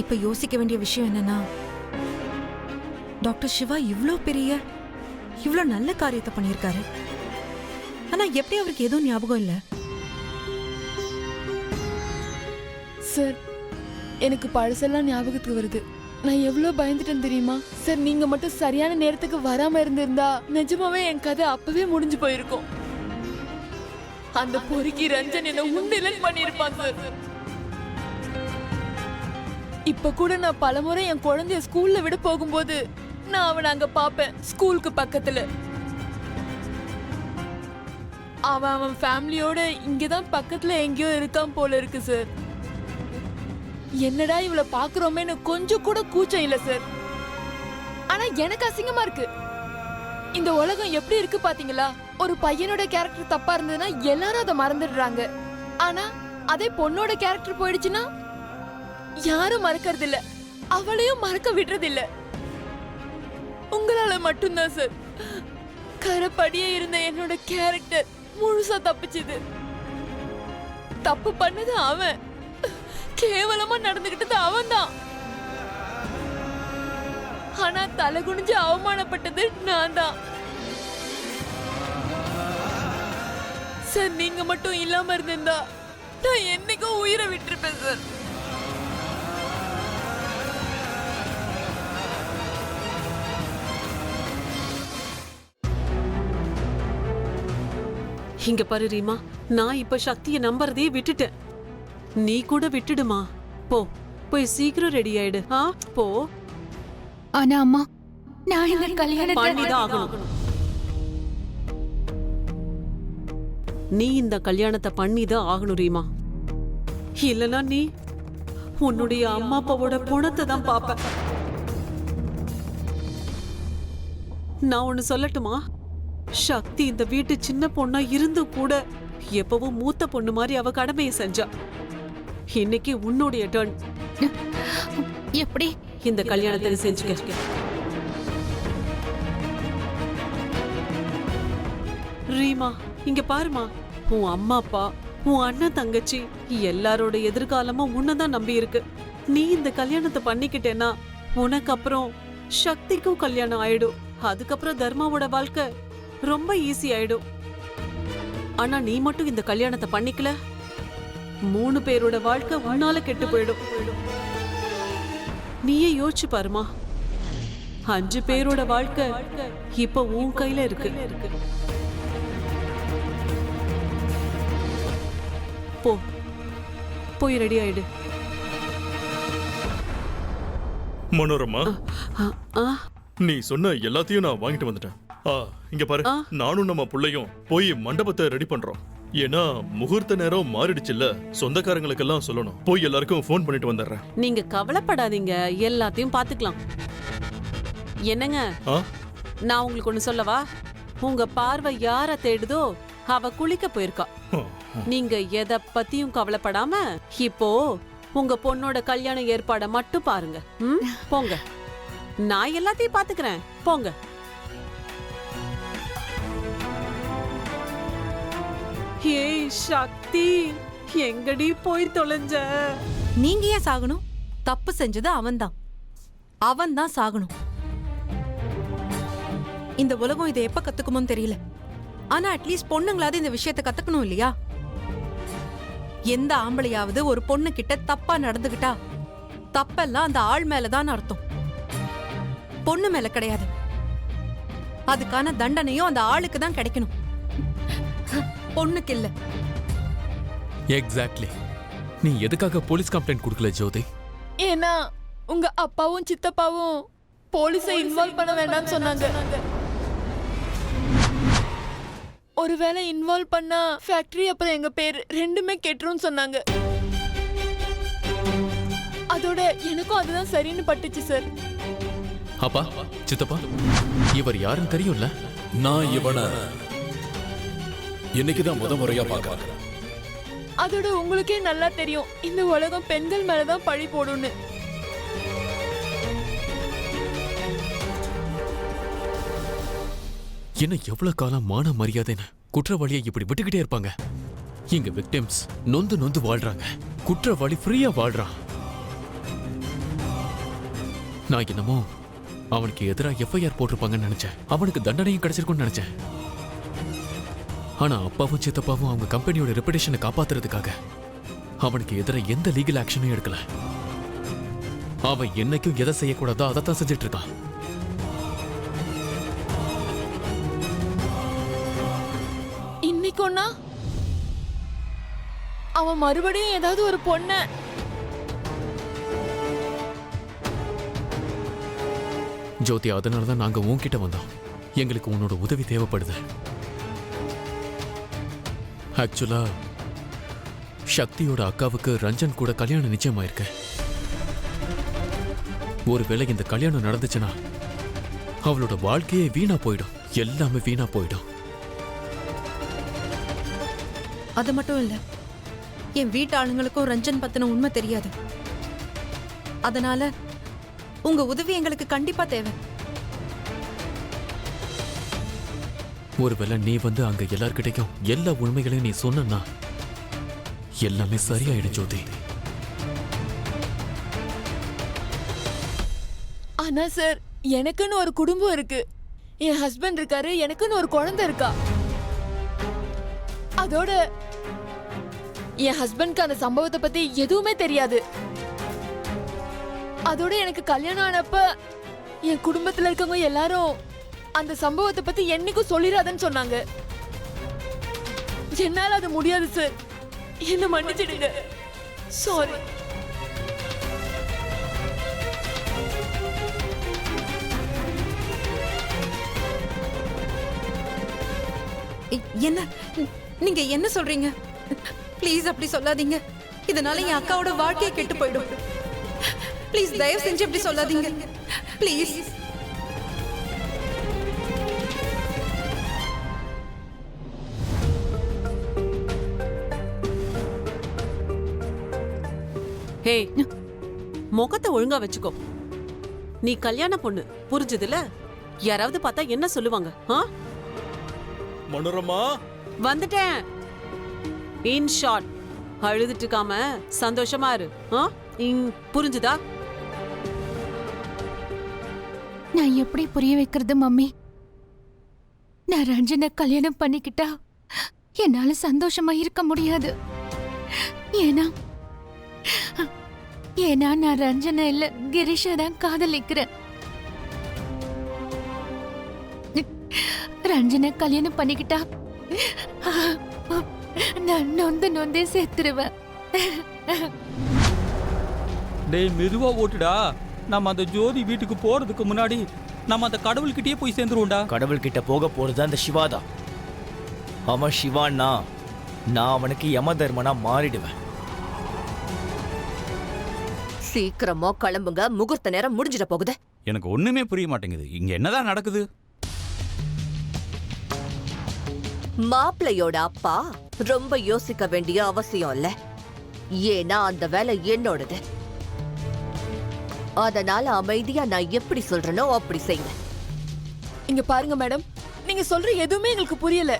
இப்ப யோசிக்க வேண்டிய விஷயம் என்னன்னா, டாக்டர் சிவா இவ்ளோ நல்ல காரியத்தை பண்ணியிருக்காரு. ஆனா எப்படி அவருக்கு எதுவும் ஞாபகம் இல்ல? சார், எனக்கு பழசெல்லாம் ஞாபகத்துக்கு வருது. நான் எவ்வளவு பயந்துட்டேன் தெரியுமா சார்? நீங்க மட்டும் சரியான நேரத்துக்கு வராம இருந்திருந்தா நிஜமாவே என் கதை அப்பவே முடிஞ்சு போயிருக்கும். அந்த பொறுக்கி ரஞ்சன் என்ன உண்டிலன் பண்ணிருப்பான் சார். இப்ப கூட நான் பலமுறை என் குழந்தைய ஸ்கூல்ல விட போகும்போது நான் அவனை அங்க பாப்பேன், ஸ்கூலுக்கு பக்கத்துல. அவன் ஃபேமிலியோட இங்கதான் பக்கத்துல எங்கேயோ இருக்கான் போல இருக்கு சார். என்னடா இவளை பாக்குறோமேன்னு கொஞ்சம் கூட கூச்சம் இல்ல சார். ஆனா எனக்கு அசிங்கமா இருக்கு. இந்த உலகம் எப்படி இருக்கு பாத்தீங்களா? ஒரு பையனோட கேரக்டர் தப்பா இருந்ததுன்னா எல்லாரும் அதை மறந்துடுறாங்க. ஆனா அதே பொண்ணோட கேரக்டர் போயிடுச்சுன்னா யாரும் மறக்கிறது இல்ல, அவளையும் மறக்க விடுறது இல்ல. உங்களால மட்டும்தான் சார் கரப்படியே இருந்த என்னோட கேரக்டர் முழுசா தப்பிச்சுது. தப்பு பண்ணது அவன், கேவலமா நடந்துகிட்டது அவன் தான். ஆனா தலை குனிஞ்சு அவமானப்பட்டது நான் தான் சார். நீங்க மட்டும் இல்லாம இருந்திருந்தா நான் என்னைக்கும் உயிரை விட்டுருப்பேன் சார். இங்க பாரு ரீமா, நான் இப்ப சக்தியை நம்புறதே விட்டுட்டேன். நீ கூட விட்டுடுமா. போய் சீக்கிரம் ரெடி ஆயிடு. போ. ஆனா அம்மா, நான் இந்த கல்யாணத்தை பண்ணிதான் ஆகணும். நீ இந்த கல்யாணத்தை பண்ணிதான் ஆகணும் ரீமா. இல்லனா நீ உன்னுடைய அம்மா அப்பாவோட பணத்தை தான் பாப்ப. நான் ஒண்ணு சொல்லட்டுமா? சக்தி இந்த வீட்டு சின்ன பொண்ணா இருந்து கூட எப்பவும் மூத்த பொண்ணு மாதிரி அவ கடமையை செஞ்சா. இன்னைக்கு உன்னுடைய டர்ன். எப்படி இந்த கல்யாணத்தை செஞ்சுக்க. ரீமா, இங்க பாருமா, உன் அம்மா அப்பா, உன் அண்ணன் தங்கச்சி எல்லாரோட எதிர்காலமும் உன்னதான் நம்பி இருக்கு. நீ இந்த கல்யாணத்தை பண்ணிக்கிட்டேன்னா உனக்கு அப்புறம் சக்திக்கும் கல்யாணம் ஆயிடும். அதுக்கப்புறம் தர்மாவோட வாழ்க்கை ரொம்ப ஈஸி ஆயிடும். ஆனா நீ மட்டும் இந்த கல்யாணத்தை பண்ணிக்கல, 3 பேரோட வாழ்க்கை உன்னால கெட்டு போயிடும். நீயே யோசிச்சு பாருமா. 5 பேரோட வாழ்க்கை இப்ப உன் கையில இருக்கு. போய் ரெடி ஆயிடு. மனோரமா, நீ சொன்ன எல்லாத்தையும் நான் வாங்கிட்டு வந்துட்டேன். இங்க பாரு, நானும் நம்ம புள்ளையும் போய் மண்டபத்தை ரெடி பண்றோம். ஏன்னா முகூர்த்த நேரம் மாறிடுச்சுல்ல, சொந்தக்காரங்களுக்கெல்லாம் சொல்லணும். போய் எல்லாருக்கும் ஃபோன் பண்ணிட்டு வந்துடுறேன். நீங்க கவலைப்படாதீங்க, எல்லாத்தையும் பாத்துக்கலாம். என்னங்க, நான் உங்களுக்கு ஒண்ணு சொல்லவா? உங்க பார்வை யார தேடுதோ அவ குளிக்க போயிருக்கா. நீங்க எதை பத்தியும் கவலைப்படாம இப்போ உங்க பொண்ணோட கல்யாண ஏற்பாட மட்டும் பாருங்க. போங்க, நான் எல்லாத்தையும் பாத்துக்கிறேன். போங்க. ஏய் சக்தி, எங்கடி போய் தொலைஞ்ச? நீங்க ஏன் சாகணும்? தப்பு செஞ்சது அவன்தான், அவன்தான் சாகணும். இந்த உலகம் இதை எப்ப கத்துக்குமோன்னு தெரியல. ஆனா அட்லீஸ்ட் பொண்ணுங்களாவது இந்த விஷயத்தை கத்துக்கணும் இல்லையா? எந்த ஆம்பளையாவது ஒரு பொண்ணு கிட்ட தப்பா நடந்துகிட்டா தப்பெல்லாம் அந்த ஆள் மேலதான் அர்த்தம், பொண்ணு மேல கிடையாது. அதுக்கான தண்டனையும் அந்த ஆளுக்கு தான் கிடைக்கணும், பொண்ணுக்கு இல்ல. எக்ஸாக்ட்லி. நீ எதுக்காக போலீஸ் கம்ப்ளைண்ட் கொடுக்கல ஜோதி? ஏன்னா உங்க அப்பாவும் சித்தப்பாவும் போலீஸை இன்வால்வ் பண்ண வேண்டாம்னு சொன்னாங்க. ஒருவேளை இன்வால்வ் பண்ணா ஃபேக்டரி அப்புறம் எங்க பேர் ரெண்டுமே கெட்டுரும் சொன்னாங்க. அதோட எனக்கும் அதுதான் சரின்னு பட்டுச்சு சார். அப்பா, சித்தப்பா, இவர் யாருன்னு தெரியும்ல? நான் இவனை இன்னைக்குதான் முறையா பார்க்கறேன். அதோட உங்களுக்கே நல்லா தெரியும் இந்த உலகம் பெண்கள் மேலதான் பழி போடும்னு. என்ன எவ்வளவு காலம் மான மரியாதைன்னு குற்றவாளியை இப்படி விட்டுக்கிட்டே இருப்பாங்க? இங்க விக்டிம்ஸ் நொந்து நொந்து வாழ்றாங்க, குற்றவாளி ஃப்ரீயா வாழ்றான். நான் என்னமோ அவனுக்கு எதிராக எஃப்ஐஆர் போட்டிருப்பாங்கன்னு நினைச்சேன். அவனுக்கு தண்டனையும் கிடைச்சிருக்கும்னு நினைச்சேன். ஆனா அப்பாவும் சித்தப்பாவும் அவங்க கம்பெனியோட ரெப்புடேஷனை காப்பாத்துறதுக்காக அவனுக்கு எதிராக எந்த லீகல் ஆக்ஷனும் எடுக்கல. அவன் என்னைக்கும் எதை செய்யக்கூடாதோ அதைத்தான் செஞ்சிட்டு இருக்கான். இன்னைக்கு ஒன்னா அவன் மறுபடியும் ஏதாவது ஒரு பொண்ண ஜோதி, அதனாலதான் நாங்க உன்கிட்ட வந்தோம். எங்களுக்கு உன்னோட உதவி தேவைப்படுது. ஆக்சுவலா சக்தியோட அக்காவுக்கு ரஞ்சன் கூட கல்யாணம் நிச்சயமாயிருக்கு. ஒருவேளை இந்த கல்யாணம் நடந்துச்சுன்னா அவளோட வாழ்க்கையே வீணா போயிடும். எல்லாமே வீணா போயிடும். அது மட்டும் இல்ல, என் வீட்டு ஆளுங்களுக்கும் ரஞ்சன் பத்தின உண்மை தெரியாது. அதனால உங்க உதவி எங்களுக்கு கண்டிப்பா தேவை. ஒருவேளை நீ வந்து அங்க எல்லார்கிட்டையும் எல்லா உண்மைகளையும் நீ சொன்னா எல்லாமே சரியாயிடும் ஜோதி. ஆனா சார், எனக்குன்னு ஒரு குடும்பம் இருக்கு. என் ஹஸ்பண்ட் இருக்காரு, எனக்குன்னு ஒரு குழந்தை இருக்கா. அதோட என் ஹஸ்பண்ட்க்கு அந்த சம்பவத்தை பத்தி எதுவுமே தெரியாது. அதோட எனக்கு கல்யாணம் ஆனப்ப என் குடும்பத்துல இருக்கவங்க எல்லாரும் அந்த சம்பவத்தை பத்தி என்னைக்கும் சொல்லிடாதன்னு சொன்னாங்க. என்னால அது முடியாது சார். என்ன மன்னிச்சிடுங்க. சாரி. என்ன நீங்க என்ன சொல்றீங்க? ப்ளீஸ் அப்படி சொல்லாதீங்க. இதனால என் அக்காவோட வாழ்க்கையை கெட்டு போயிடும். ப்ளீஸ் தயவு செஞ்சு அப்படி சொல்லாதீங்க. ப்ளீஸ். ஹே, முகத்தை ஒழுங்கா வச்சுக்கோ. நீ கல்யாண பொண்ணு, புரிஞ்சதுல? யாராவது பார்த்தா என்ன சொல்லுவாங்க? மனோரமா, வந்துட்டேன். இன் ஷார்ட், அழுதுட்டு இருக்காம சந்தோஷமா இரு. புரிஞ்சுதா? நான் எப்படி புரிய வைக்கிறது மம்மி? நான் ரஞ்சனை கல்யாணம் பண்ணிக்கிட்டா என்னால சந்தோஷமா இருக்க முடியாது. ஏன்னா நான் ரஞ்சனை இல்ல கிரிஷை தான் காதலிக்கிறேன். ரஞ்சனை கல்யாணம் பண்ணிக்கிட்டா நான் நொந்தே சேர்த்துருவேன். டேய், மெதுவா ஓட்டுடா. நம்ம அந்த ஜோதி வீட்டுக்கு போறதுக்கு முன்னாடி நம்ம அந்த கடவுள்கிட்டயே போய் சேர்ந்துருவோம்டா. கடவுள்கிட்ட போக போறது அந்த சிவாதான். அவன் சிவான்னா நான் அவனுக்கு யம தர்மனா மாறிடுவேன். சீக்கிரமா கிளம்புங்க, முகூர்த்த நேரம் முடிஞ்சிட போகுது. எனக்கு ஒண்ணுமே புரிய மாட்டேங்குது. இங்க என்னதான் நடக்குது? மாப்பிள்ளையோட அப்பா ரொம்ப யோசிக்க வேண்டிய அவசியம் இல்ல. ஏன்னா அந்த வேலை என்னோடது. அதனால அமைதியா நான் எப்படி சொல்றேனோ அப்படி செய்யுங்க. இங்க பாருங்க மேடம், நீங்க சொல்ற எதுவுமே எங்களுக்கு புரியல.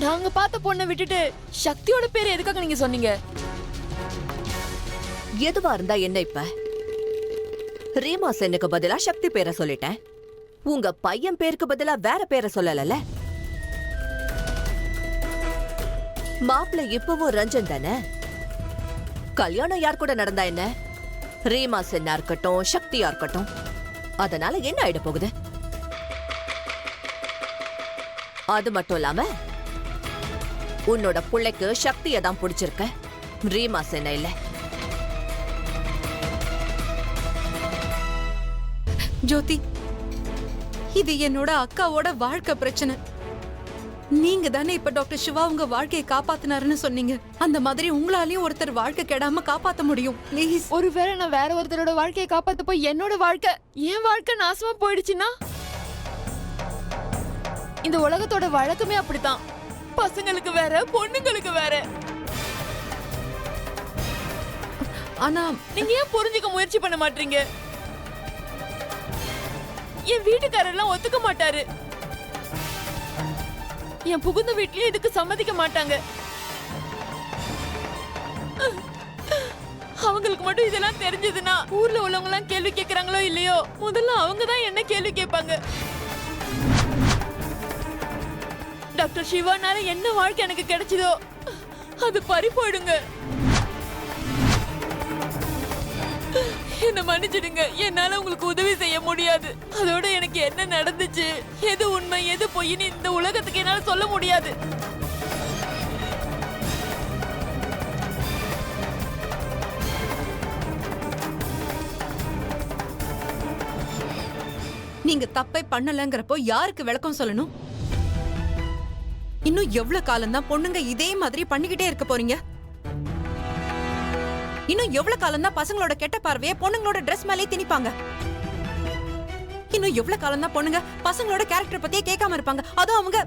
நாங்க பார்த்த பொண்ணை விட்டுட்டு சக்தியோட பேர் எதுக்காக நீங்க சொன்னீங்க? எதுவா இருந்தா என்ன இப்ப? ரீமா சென்னுக்கு பதிலா சக்தி பேரை சொல்லிட்டேன். உங்க பையன் பேருக்கு பதிலா வேற பேரை சொல்லல. மாப்பிள்ளை இப்பவும் ரஞ்சன் தானே. கல்யாணம் யார் கூட நடந்தா என்ன? ரீமா சென்னா இருக்கட்டும், சக்தியா இருக்கட்டும். அதனால என்ன ஆயிட போகுது? அது மட்டும் இல்லாம உன்னோட பிள்ளைக்கு சக்தியை தான் பிடிச்சிருக்க, ரீமா சென்னை இல்ல. ஜோதி, இது என்னோட அக்காவோட வாழ்க்கை பிரச்சனை. நீங்க தானே இப்ப டாக்டர் சிவா உங்க வாழ்க்கையை காப்பாத்தினாருன்னு சொன்னீங்க. அந்த மாதிரி உங்களாலையும் ஒருத்தர் வாழ்க்கை கெடாம காப்பாத்த முடியும். ப்ளீஸ். ஒருவேளை நான் வேற ஒருத்தரோட வாழ்க்கையை காப்பாத்த போய் என்னோட வாழ்க்கை, என் வாழ்க்கை நாசமா போயிடுச்சுன்னா? இந்த உலகத்தோட வழக்கமே அப்படித்தான். பசங்களுக்கு வேற, பொண்ணுங்களுக்கு வேற. ஆனா நீங்க ஏன் புரிஞ்சுக்க முயற்சி பண்ண மாட்டீங்க? என் வீட்டுக்காரெல்லாம் ஒத்துக்க மாட்டாரு. என் புகுந்த வீட்லயும் இதுக்கு சம்மதிக்க மாட்டாங்க. அவங்களுக்கு மட்டும் இதெல்லாம் தெரிஞ்சதுன்னா ஊர்ல உள்ளவங்க எல்லாம் கேள்வி கேட்கறாங்களோ இல்லையோ, முதல்ல அவங்க தான் என்ன கேள்வி கேட்பாங்க. டாக்டர் சிவானால என்ன வாழ்க்கை எனக்கு கிடைச்சதோ அது பறி போயிடுங்க. என்ன மன்னிச்சிடுங்க, என்னால உங்களுக்கு உதவி செய்ய முடியாது. அதோட எனக்கு என்ன நடந்துச்சு, எது உண்மை எது பொய்ன்னு இந்த உலகத்துக்கு என்னால சொல்ல முடியாது. நீங்க தப்பே பண்ணலங்கிறப்போ யாருக்கு விளக்கம் சொல்லணும்? இன்னும் எவ்வளவு காலம் தான் பொண்ணுங்க இதே மாதிரி பண்ணிக்கிட்டே இருக்க போறீங்க? இன்னும் எவ்வளவு காலம் தான் பசங்களோட கெட்ட பார்வையை பொண்ணுங்களோட ட்ரெஸ் மேலே திணிப்பாங்க? இன்னும் எவ்வளவு காலம் தான் பொண்ணுங்க பசங்களோட கேரக்டர் பத்தியே கேட்காம இருப்பாங்க? அதுவும் அவங்க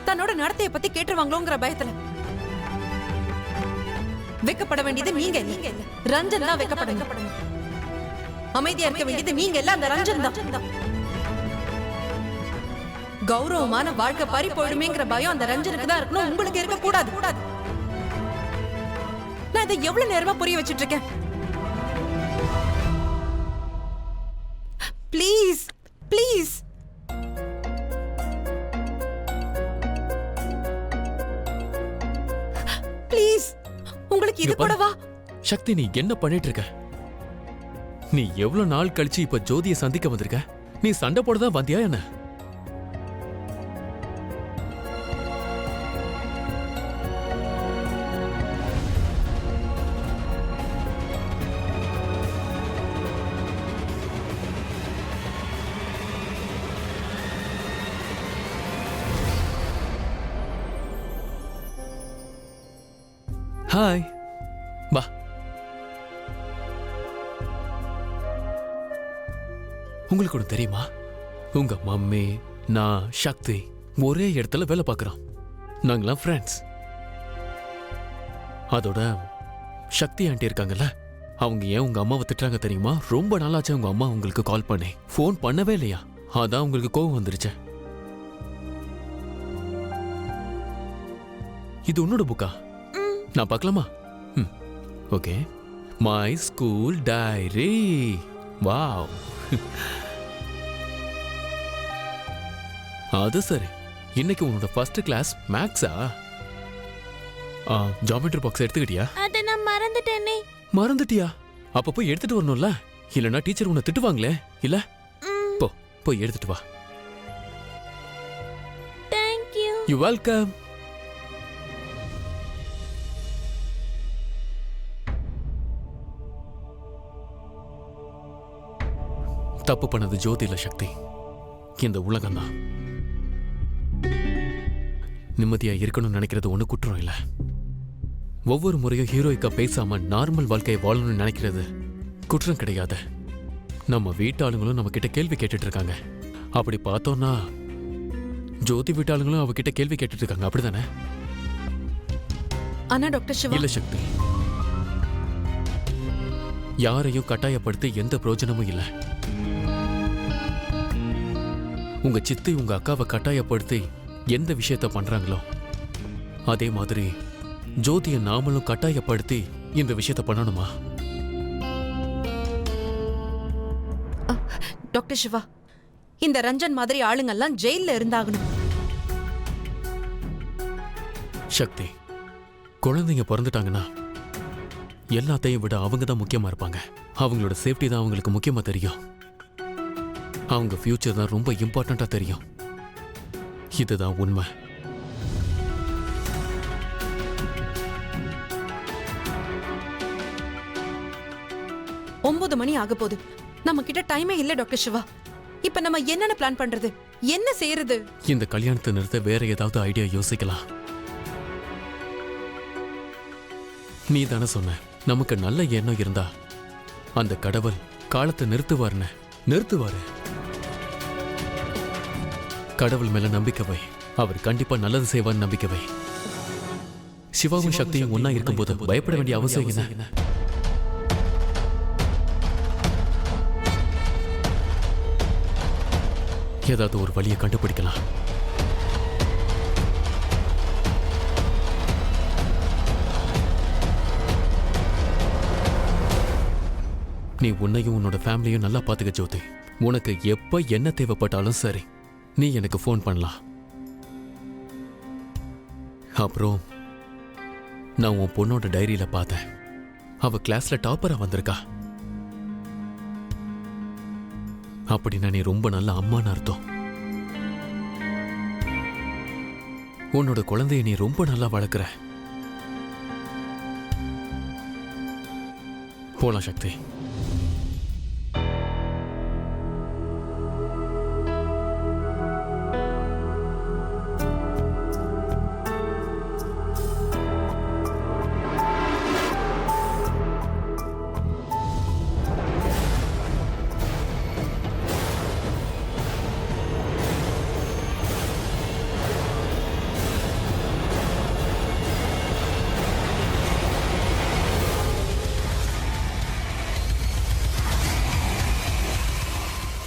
தன்னோட நடத்தைய பத்தி கேட்டுருவாங்களோங்கிற பயத்துல. வெக்கப்பட வேண்டியது நீங்க இல்ல, ரஞ்சன் தான் வெக்கப்படணும். அமைதியா இருக்க வேண்டியது நீங்க இல்ல, அந்த ரஞ்சன் தான். கௌரவமான வாழ்க்கை பறி போயிடுமேங்கிற பயம் அந்த ரஞ்சனுக்கு தான் இருக்கணும், உங்களுக்கு இருக்க கூடாது. நான் இதை எவ்வளவு நேரமா புரிய வச்சிட்டு இருக்கேன். ப்ளீஸ் ப்ளீஸ் ப்ளீஸ், உங்களுக்கு இது கூடவா? சக்தி, நீ என்ன பண்ணிட்டு இருக்க? நீ எவ்வளவு நாள் கழிச்சு இப்ப ஜோதியை சந்திக்க வந்திருக்க? நீ சண்டை போடதான் வந்தியா என்ன? ஹாய், வா. உங்களுக்கு ஒன்று தெரியுமா? உங்க மம்மி, நான், சக்தி ஒரே இடத்துல வேலை பார்க்குறோம். நாங்களாம் ஃப்ரெண்ட்ஸ். அதோட சக்தி ஆண்டி இருக்காங்கல்ல, அவங்க ஏன் உங்க அம்மாவை திட்டுறாங்க தெரியுமா? ரொம்ப நாளாச்சு உங்க அம்மா உங்களுக்கு கால் பண்ணி ஃபோன் பண்ணவே இல்லையா? அதான் உங்களுக்கு கோவம் வந்துருச்சு. இது உன்னோட புக்கா? நான் பார்க்கலாமா? Okay. My school diary. Wow. அது சரி, இன்னைக்கு உன்னோட ஃபர்ஸ்ட் கிளாஸ் மேக்ஸா? ஜியோமெட்ரி பாக்ஸ் எடுத்துக்கிட்டியா? அத நான் மறந்துட்டேனே. மறந்துட்டியா? அப்ப போய் எடுத்துட்டு வரணும்ல, இல்லனா டீச்சர் உன்னை திட்டுவாங்களே. இல்ல, போய் எடுத்துட்டு வா. Thank you. You welcome. தப்பு பண்ணது ஜோதி இல்ல சக்தி, இந்த உலகம்தான். நிம்மதியா இருக்கணும்னு நினைக்கிறது ஒண்ணு குற்றம் இல்ல. ஒவ்வொரு முறையும் ஹீரோய்க்கா பேசாம நார்மல் வாழ்க்கையை வாழணும்னு நினைக்கிறது குற்றம் கிடையாது. நம்ம வீட்டாளுங்களும் நம்ம கிட்ட கேள்வி கேட்டுட்டு இருக்காங்க. அப்படி பார்த்தோம்னா ஜோதி வீட்டாளுங்களும் அவகிட்ட கேள்வி கேட்டுட்டு இருக்காங்க, அப்படிதானே? ஆனா டாக்டர் சிவா, இல்ல சக்தி, யாரையும் கட்டாயப்படுத்தி எந்த பிரயோஜனமும் இல்ல. உங்க சித்தி உங்க அக்காவை கட்டாயப்படுத்தி எந்த விஷயத்த பண்றாங்களோ அதே மாதிரி ஜோதியை நாமளும் கட்டாயப்படுத்தி இந்த விஷயத்த பண்ணணுமா? டாக்டர் சிவா, இந்த ரஞ்சன் மாதிரி ஆளுங்கெல்லாம் ஜெயில்ல இருந்தாகணும். சக்தி, குழந்தைங்க பிறந்துட்டாங்கன்னா எல்லாத்தையும் விட அவங்க தான் முக்கியமா இருப்பாங்க. அவங்களோட சேஃப்டி தான் அவங்களுக்கு முக்கியமா தெரியும். அவங்க ஃபியூச்சர் தான் ரொம்ப இம்பார்ட்டண்டா தெரியும். இதுதான் உண்மை. ஒன்பது மணி ஆக போகுது. நம்ம கிட்ட டைமே இல்ல டாக்டர் சிவா. இப்ப நம்ம என்னென்ன பிளான் பண்றது, என்ன செய்யறது? இந்த கல்யாணத்தை நிறுத்த வேற ஏதாவது ஐடியா யோசிக்கலாம். நீ தானே சொன்ன, நமக்கு நல்ல எண்ணம் இருந்தா அந்த கடவுள் காலத்தை நிறுத்துவாரு. கடவுள் மேல நம்பிக்கை வை, அவர் கண்டிப்பா நல்லது செய்வார்னு நம்பிக்கை வை. சிவாவும் சக்தியும் ஒன்னா இருக்கும்போது பயப்பட வேண்டிய அவசியம் என்ன? ஏதாவது ஒரு வழியை கண்டுபிடிக்கலாம். நீ உன்னையும் உன்னோட ஃபேமிலியும் நல்லா பாத்துக்க ஜோதி. உனக்கு எப்ப என்ன தேவைப்பட்டாலும் சரி, நீ எனக்கு ஃபோன் பண்ணலாம். அப்புறம் நான் உன் பொண்ணோட டைரியில பார்த்தேன், அவ கிளாஸ்ல டாப்பரா வந்திருக்கா. அப்படின்னா நீ ரொம்ப நல்ல அம்மான்னு அர்த்தம். உன்னோட குழந்தைய நீ ரொம்ப நல்லா வளர்க்குற. போலாம் சக்தி.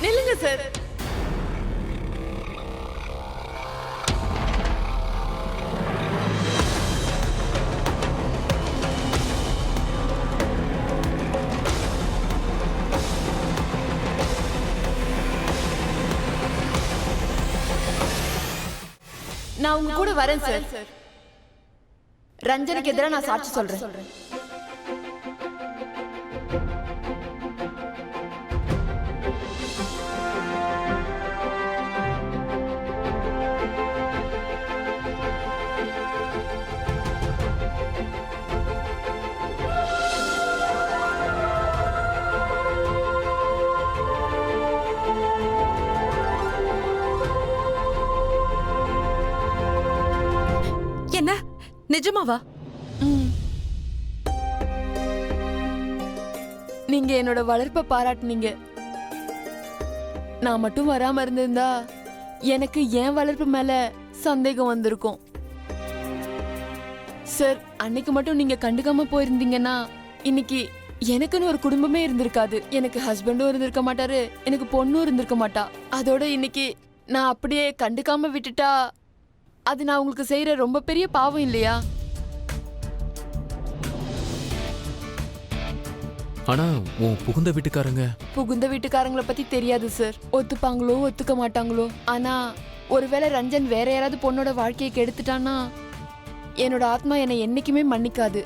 நில்லுங்க சார். நான் உங்க கூட வரேன் சார். ரஞ்சனுக்கு எதிராக நான் சாட்சி சொல்றேன். என்ன நிஜமாவா? நீங்க என்னோட வளர்ப்பை பாராட்டுனீங்க. நான் மட்டும் வராம இருந்திருந்தா எனக்கு என் வளர்ப்பு மேல சந்தேகம் வந்திருக்கும். சார், அன்னைக்கு மட்டும் நீங்க கண்டுக்காம போயிருந்தீங்கன்னா இன்னைக்கு எனக்குன்னு ஒரு குடும்பமே இருந்திருக்காது. எனக்கு ஹஸ்பண்டும் இருந்திருக்க மாட்டாரு, எனக்கு பொண்ணும் இருந்திருக்க மாட்டா. அதோட இன்னைக்கு நான் அப்படியே கண்டுக்காம விட்டுட்டா அது நான் உங்களுக்கு செய்யற ரொம்ப பெரிய பாவம் இல்லையா? ஆனா உன் புகுந்த வீட்டுக்காரங்களை பத்தி தெரியாது சார். ஒத்துப்பாங்களோ ஒத்துக்க மாட்டாங்களோ. ஆனா ஒருவேளை ரஞ்சன் வேற யாராவது பொண்ணோட வாழ்க்கையை கெடுத்துட்டானா என்னோட ஆத்மா என்னை என்னைக்குமே மன்னிக்காது.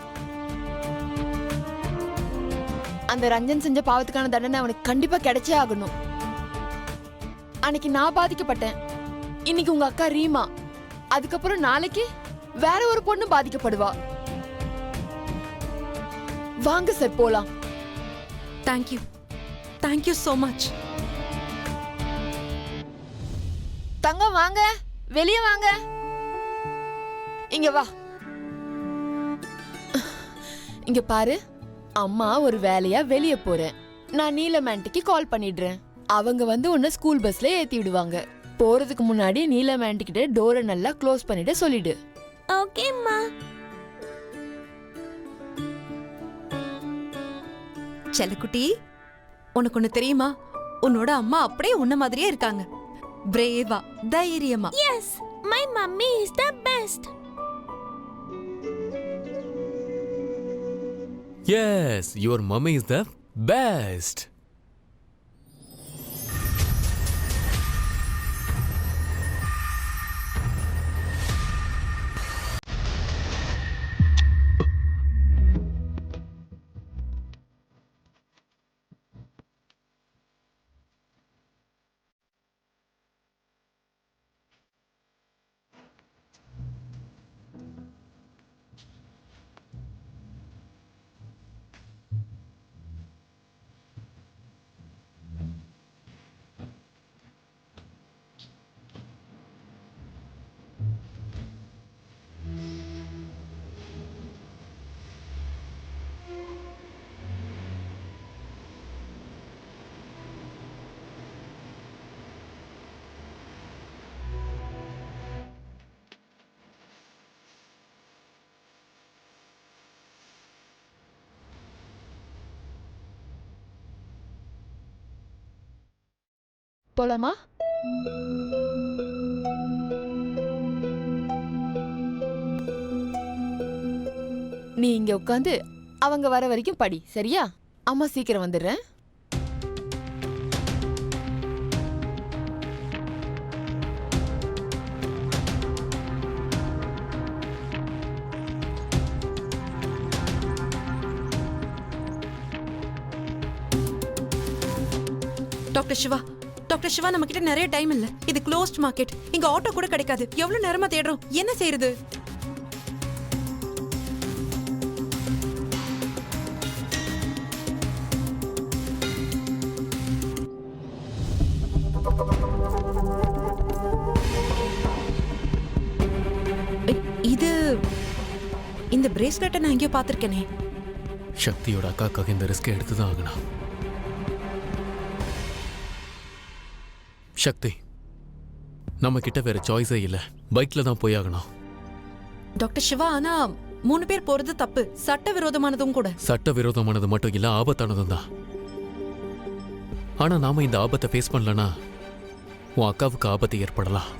அந்த ரஞ்சன் செஞ்ச பாவத்துக்கான தண்டனை அவனுக்கு கண்டிப்பா கிடைச்சே ஆகணும். அன்னைக்கு நான் பாதிக்கப்பட்டேன், இன்னைக்கு உங்க அக்கா ரீமா, அதுக்கப்புறம் நாளைக்கு வேற ஒரு பொண்ணு பாதிக்கப்படுவா. வாங்க சார் போலாம். Thank you so much. தங்கம் வாங்க, வெளியே வாங்க. இங்க வா. இங்க பாரு, அம்மா ஒரு வேலையா வெளியே போறேன். நான் நீலம் ஆண்டிக்கு கால் பண்ணிடுறேன். அவங்க வந்து உன்னை ஸ்கூல் பஸ்ல ஏத்தி விடுவாங்க. போறதுக்கு முன்னாடி நீலம் ஆண்டி கிட்ட டோரை நல்லா க்ளோஸ் பண்ணிட்டு சொல்லிடு. ஓகேம்மா. செல்லக்குட்டி, உனக்கு ஒண்ணு தெரியுமா? உன்னோட அம்மா அப்படியே உன்ன மாதிரியே இருக்காங்க. பிரேவா, தைரியமா. Yes, my mummy is the best. Yes, your mummy is the best. போலாமா? நீ இங்க உட்காந்து அவங்க வர வரைக்கும் படி, சரியா? அம்மா சீக்கிரம் வந்துடுறேன். டாக்டர் சிவா, டாக்டர் சிவா, நம்ம கிட்ட நிறைய டைம் இல்ல. இது க்ளோஸ்ட் மார்க்கெட். இங்க ஆட்டோ கூட கிடைக்காது. எவ்வளவு நேரமா தேடுறோம். என்ன செய்யறது? இது இந்த பிரேஸ்லெட்டை நான் எங்கேயோ பார்த்திருக்கேனே. சக்தியோட அக்காக்காக இந்த ரிஸ்க் எடுத்துதான் ஆகணும். சக்தி, நம்ம கிட்ட வேற சாய்ஸே இல்ல. பைக்ல தான் போய் ஆகணும். டாக்டர் சிவா, ஆனா 3 பேர் போறது தப்பு. சட்ட விரோதமானதும் கூட. சட்ட விரோதமானது மட்டும் இல்ல, ஆபத்தானதும் தான். ஆனா நாம இந்த ஆபத்தை ஃபேஸ் பண்ணலனா உன் அக்காவுக்கு ஆபத்து ஏற்படலாம்.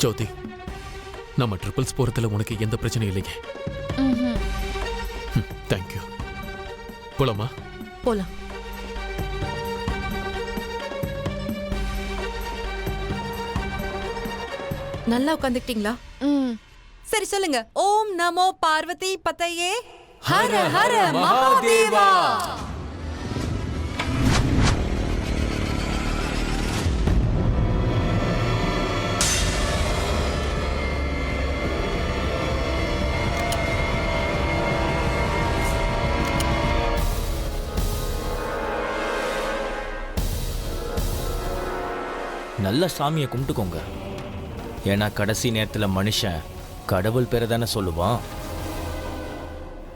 ஜோதி, நம்ம ட்ரிபிள்ஸ் போறதுல உனக்கு எந்த பிரச்சனையும் இல்லையே? தேங்க்யூ. போலாமா? போலாம். நல்லா உட்காந்துக்கிட்டீங்களா? சரி, சொல்லுங்க. ஓம் நமோ பார்வதி பதையே ஹர ஹர மகாதேவா. நல்ல சாமியை கும்பிட்டுக்கோங்க. ஏன்னா கடைசி நேரத்தில் மனுஷன் கடவுள் பேரை தானே சொல்லுவான்.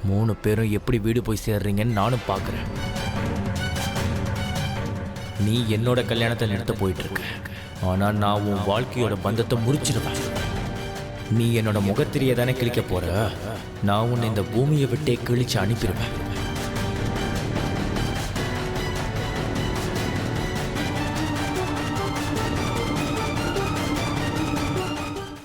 3 பேரும் எப்படி வீடு போய் சேர்றீங்கன்னு நானும் பார்க்குறேன். நீ என்னோட கல்யாணத்தை நிறுத்த போயிட்டு இருக்க. ஆனால் நான் உன் வாழ்க்கையோட பந்தத்தை முறிச்சிடுவேன். நீ என்னோட முகத்திரியை தானே கிழிக்க போற. நான் உன்னை இந்த பூமியை விட்டே கிழிச்சு அனுப்பிடுவேன்.